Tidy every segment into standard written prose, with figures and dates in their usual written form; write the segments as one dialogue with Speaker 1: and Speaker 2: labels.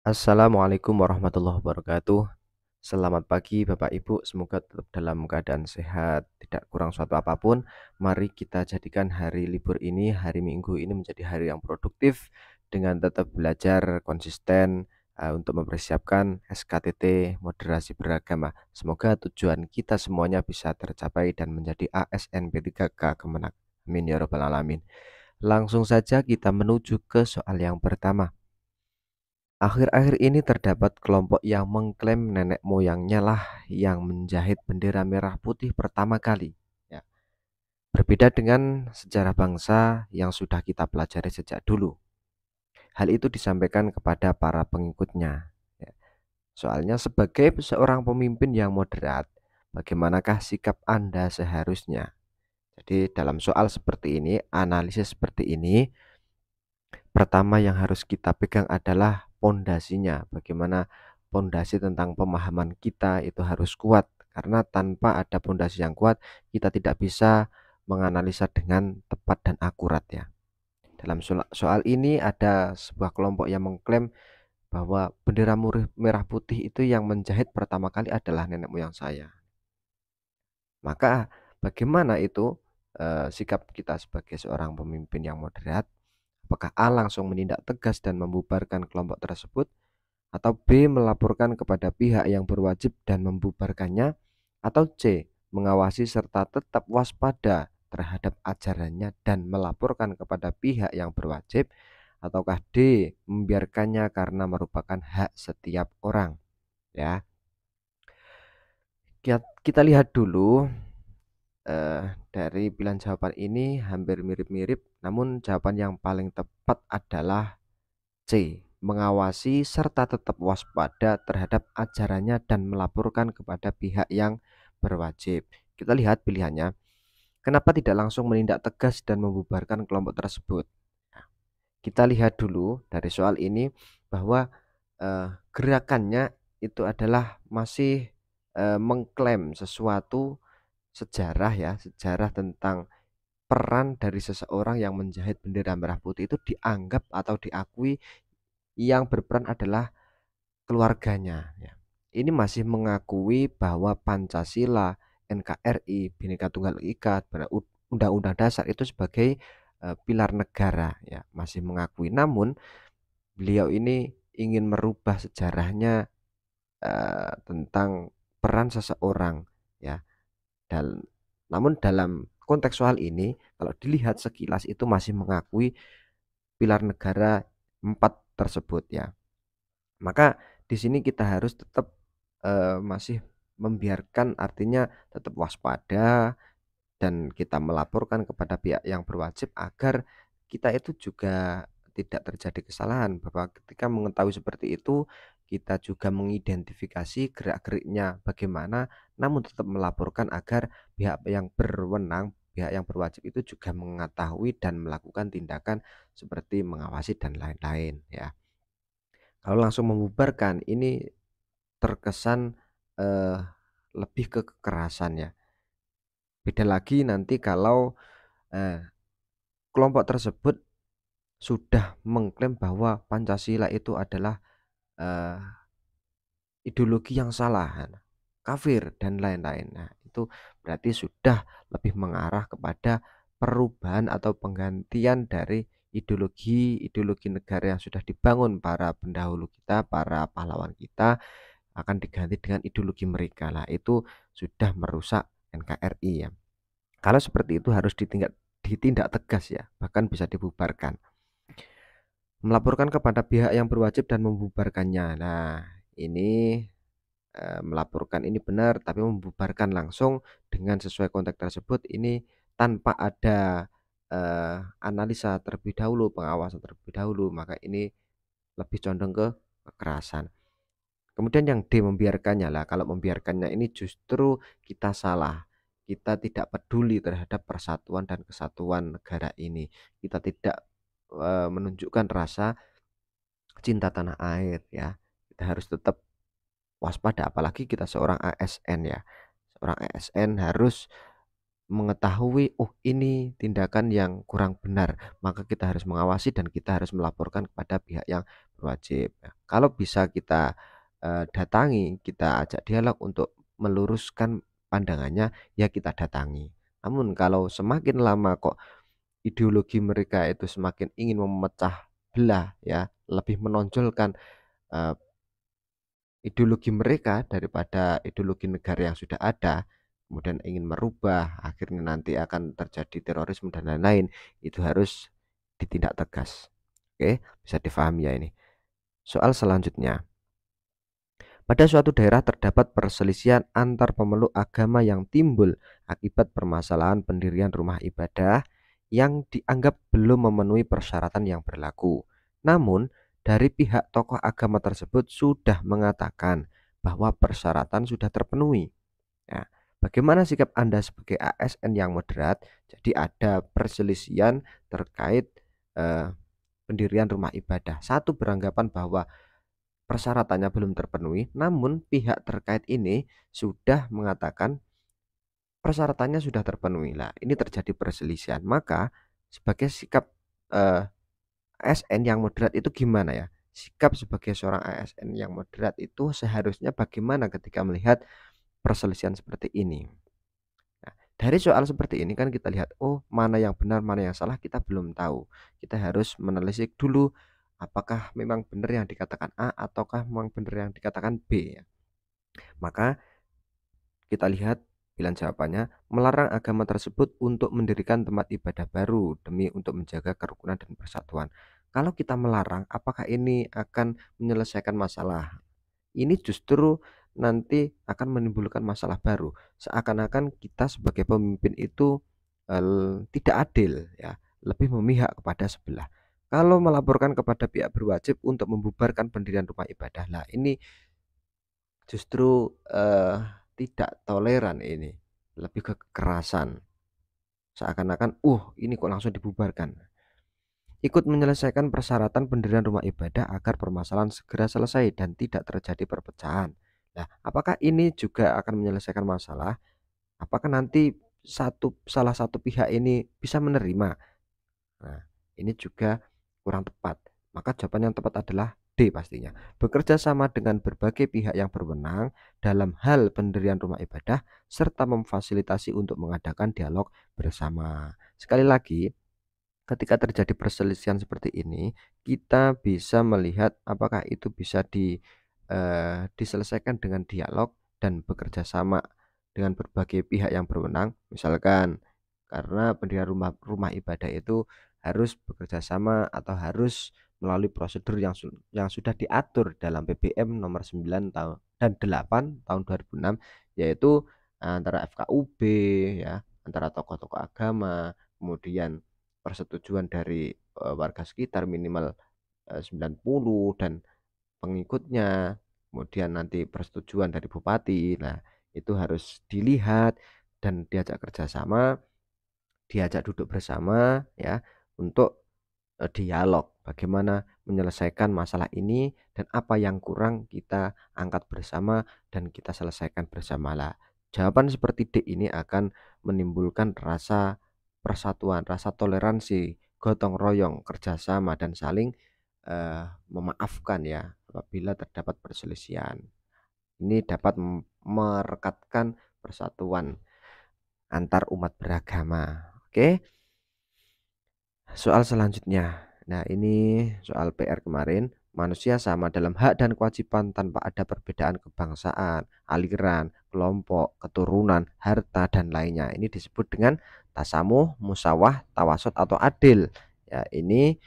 Speaker 1: Assalamualaikum warahmatullahi wabarakatuh. Selamat pagi Bapak Ibu, semoga tetap dalam keadaan sehat, tidak kurang suatu apapun. Mari kita jadikan hari libur ini, hari Minggu ini menjadi hari yang produktif dengan tetap belajar konsisten untuk mempersiapkan SKTT moderasi beragama. Semoga tujuan kita semuanya bisa tercapai dan menjadi ASN B3K Kemenak. Amin ya rabbal alamin. Langsung saja kita menuju ke soal yang pertama. Akhir-akhir ini terdapat kelompok yang mengklaim nenek moyangnya lah yang menjahit bendera merah putih pertama kali. Ya, berbeda dengan sejarah bangsa yang sudah kita pelajari sejak dulu. Hal itu disampaikan kepada para pengikutnya. Ya, soalnya sebagai seorang pemimpin yang moderat, bagaimanakah sikap Anda seharusnya? Jadi dalam soal seperti ini, analisis seperti ini, pertama yang harus kita pegang adalah pondasinya. Bagaimana pondasi tentang pemahaman kita itu harus kuat. Karena tanpa ada pondasi yang kuat, kita tidak bisa menganalisa dengan tepat dan akurat ya. Dalam soal ini ada sebuah kelompok yang mengklaim bahwa bendera merah putih itu yang menjahit pertama kali adalah nenek moyang saya. Maka bagaimana itu sikap kita sebagai seorang pemimpin yang moderat? Apakah A langsung menindak tegas dan membubarkan kelompok tersebut, atau B melaporkan kepada pihak yang berwajib dan membubarkannya, atau C mengawasi serta tetap waspada terhadap ajarannya dan melaporkan kepada pihak yang berwajib, ataukah D membiarkannya karena merupakan hak setiap orang ya. Kita lihat dulu dari pilihan jawaban ini hampir mirip-mirip, namun jawaban yang paling tepat adalah C. Mengawasi serta tetap waspada terhadap ajarannya dan melaporkan kepada pihak yang berwajib. Kita lihat pilihannya. Kenapa tidak langsung menindak tegas dan membubarkan kelompok tersebut? Nah, kita lihat dulu dari soal ini bahwa gerakannya itu adalah masih mengklaim sesuatu sejarah ya, sejarah tentang peran dari seseorang yang menjahit bendera merah putih itu dianggap atau diakui yang berperan adalah keluarganya ya. Ini masih mengakui bahwa Pancasila, NKRI, Bhinneka Tunggal Ika, Undang-Undang Dasar itu sebagai pilar negara ya, masih mengakui. Namun beliau ini ingin merubah sejarahnya tentang peran seseorang ya. Dan namun dalam konteks soal ini kalau dilihat sekilas itu masih mengakui pilar negara 4 tersebut ya. Maka di sini kita harus tetap masih membiarkan, artinya tetap waspada dan kita melaporkan kepada pihak yang berwajib agar kita itu juga tidak terjadi kesalahan, bahwa ketika mengetahui seperti itu kita juga mengidentifikasi gerak-geriknya bagaimana, namun tetap melaporkan agar pihak yang berwenang, pihak yang berwajib itu juga mengetahui dan melakukan tindakan seperti mengawasi dan lain-lain ya. Kalau langsung membubarkan ini terkesan eh, lebih ke kekerasan ya. Beda lagi nanti kalau eh, kelompok tersebut sudah mengklaim bahwa Pancasila itu adalah eh, ideologi yang salah, kafir dan lain-lain. Nah, itu berarti sudah lebih mengarah kepada perubahan atau penggantian dari ideologi negara yang sudah dibangun para pendahulu kita, para pahlawan kita akan diganti dengan ideologi mereka lah. Itu sudah merusak NKRI ya. Kalau seperti itu harus ditindak tegas ya, bahkan bisa dibubarkan. Melaporkan kepada pihak yang berwajib dan membubarkannya. Nah, ini melaporkan ini benar, tapi membubarkan langsung dengan sesuai konteks tersebut ini tanpa ada analisa terlebih dahulu, pengawasan terlebih dahulu, maka ini lebih condong ke kekerasan. Kemudian yang D membiarkannya lah, kalau membiarkannya ini justru kita salah. Kita tidak peduli terhadap persatuan dan kesatuan negara ini. Kita tidak menunjukkan rasa cinta tanah air ya. Kita harus tetap waspada, apalagi kita seorang ASN ya. Seorang ASN harus mengetahui, oh ini tindakan yang kurang benar, maka kita harus mengawasi dan kita harus melaporkan kepada pihak yang berwajib. Nah, kalau bisa kita datangi, kita ajak dialog untuk meluruskan pandangannya, ya kita datangi. Namun kalau semakin lama kok ideologi mereka itu semakin ingin memecah belah ya, lebih menonjolkan eh, ideologi mereka daripada ideologi negara yang sudah ada, kemudian ingin merubah, akhirnya nanti akan terjadi terorisme dan lain-lain, itu harus ditindak tegas. Oke, bisa difahami ya ini. Soal selanjutnya, pada suatu daerah terdapat perselisihan antar pemeluk agama yang timbul akibat permasalahan pendirian rumah ibadah yang dianggap belum memenuhi persyaratan yang berlaku. Namun, dari pihak tokoh agama tersebut sudah mengatakan bahwa persyaratan sudah terpenuhi. Nah, bagaimana sikap Anda sebagai ASN yang moderat? Jadi ada perselisihan terkait eh, pendirian rumah ibadah. Satu beranggapan bahwa persyaratannya belum terpenuhi, namun pihak terkait ini sudah mengatakan persyaratannya sudah terpenuhi. Lah, ini terjadi perselisihan. Maka sebagai sikap ASN yang moderat itu gimana ya? Sikap sebagai seorang ASN yang moderat itu seharusnya bagaimana ketika melihat perselisihan seperti ini? Nah, dari soal seperti ini kan kita lihat, oh mana yang benar, mana yang salah kita belum tahu. Kita harus menelisik dulu apakah memang benar yang dikatakan A ataukah memang benar yang dikatakan B ya. Maka kita lihat pilihan jawabannya, melarang agama tersebut untuk mendirikan tempat ibadah baru demi untuk menjaga kerukunan dan persatuan. Kalau kita melarang, apakah ini akan menyelesaikan masalah? Ini justru nanti akan menimbulkan masalah baru. Seakan-akan kita sebagai pemimpin itu tidak adil ya, lebih memihak kepada sebelah. Kalau melaporkan kepada pihak berwajib untuk membubarkan pendirian rumah ibadah, lah ini justru tidak toleran ini, lebih ke kekerasan. Seakan-akan, ini kok langsung dibubarkan. Ikut menyelesaikan persyaratan pendirian rumah ibadah agar permasalahan segera selesai dan tidak terjadi perpecahan. Nah, apakah ini juga akan menyelesaikan masalah? Apakah nanti salah satu pihak ini bisa menerima? Nah, ini juga kurang tepat. Maka jawaban yang tepat adalah D pastinya. Bekerja sama dengan berbagai pihak yang berwenang dalam hal pendirian rumah ibadah serta memfasilitasi untuk mengadakan dialog bersama. Sekali lagi, ketika terjadi perselisihan seperti ini, kita bisa melihat apakah itu bisa diselesaikan dengan dialog dan bekerja sama dengan berbagai pihak yang berwenang. Misalkan karena pendirian rumah ibadah itu harus bekerja sama atau harus melalui prosedur yang sudah diatur dalam PBM nomor 9 tahun dan 8 tahun 2006, yaitu antara FKUB ya, antara tokoh-tokoh agama, kemudian persetujuan dari warga sekitar minimal 90 dan pengikutnya, kemudian nanti persetujuan dari bupati. Nah, itu harus dilihat dan diajak kerjasama, diajak duduk bersama ya untuk dialog bagaimana menyelesaikan masalah ini dan apa yang kurang kita angkat bersama dan kita selesaikan bersama. Lah, jawaban seperti D ini akan menimbulkan rasa persatuan, rasa toleransi, gotong royong, kerjasama dan saling memaafkan ya apabila terdapat perselisihan. Ini dapat merekatkan persatuan antar umat beragama. Oke. Soal selanjutnya. Nah, ini soal PR kemarin. Manusia sama dalam hak dan kewajiban tanpa ada perbedaan kebangsaan, aliran, kelompok, keturunan, harta, dan lainnya. Ini disebut dengan tasamuh, musawah, tawasud, atau adil. Ya, ini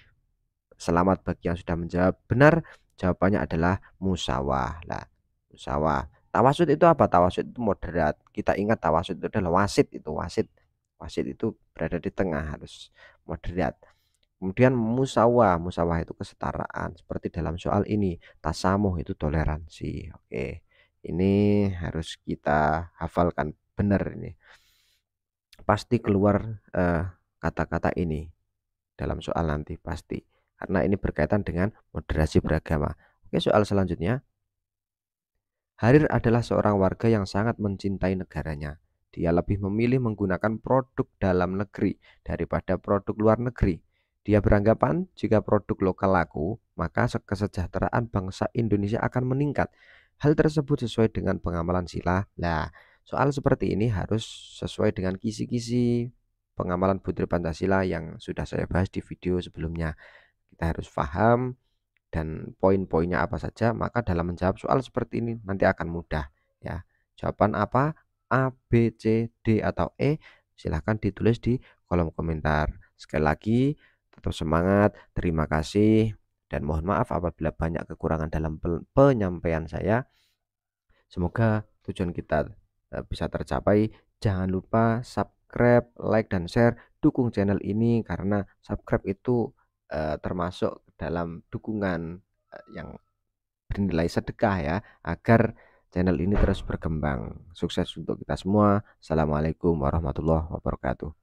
Speaker 1: selamat bagi yang sudah menjawab benar. Jawabannya adalah musawah. Lah, musawah. Tawasud itu apa? Tawasud itu moderat. Kita ingat tawasud itu adalah wasit itu, wasit. Wasit itu berada di tengah, harus moderat. Kemudian musawah, musawah itu kesetaraan. Seperti dalam soal ini, tasamuh itu toleransi. Oke, ini harus kita hafalkan benar ini. Pasti keluar kata-kata ini dalam soal nanti pasti. Karena ini berkaitan dengan moderasi beragama. Oke, soal selanjutnya. Harir adalah seorang warga yang sangat mencintai negaranya. Dia lebih memilih menggunakan produk dalam negeri daripada produk luar negeri. Dia beranggapan jika produk lokal laku, maka kesejahteraan bangsa Indonesia akan meningkat. Hal tersebut sesuai dengan pengamalan sila. Nah, soal seperti ini harus sesuai dengan kisi-kisi pengamalan Butir Pancasila yang sudah saya bahas di video sebelumnya. Kita harus paham dan poin-poinnya apa saja, maka dalam menjawab soal seperti ini nanti akan mudah ya. Jawaban apa? A, B, C, D atau E? Silahkan ditulis di kolom komentar. Sekali lagi, tetap semangat, terima kasih, dan mohon maaf apabila banyak kekurangan dalam penyampaian saya. Semoga tujuan kita bisa tercapai. Jangan lupa subscribe, like, dan share. Dukung channel ini karena subscribe itu termasuk dalam dukungan yang bernilai sedekah ya, agar channel ini terus berkembang. Sukses untuk kita semua. Assalamualaikum warahmatullahi wabarakatuh.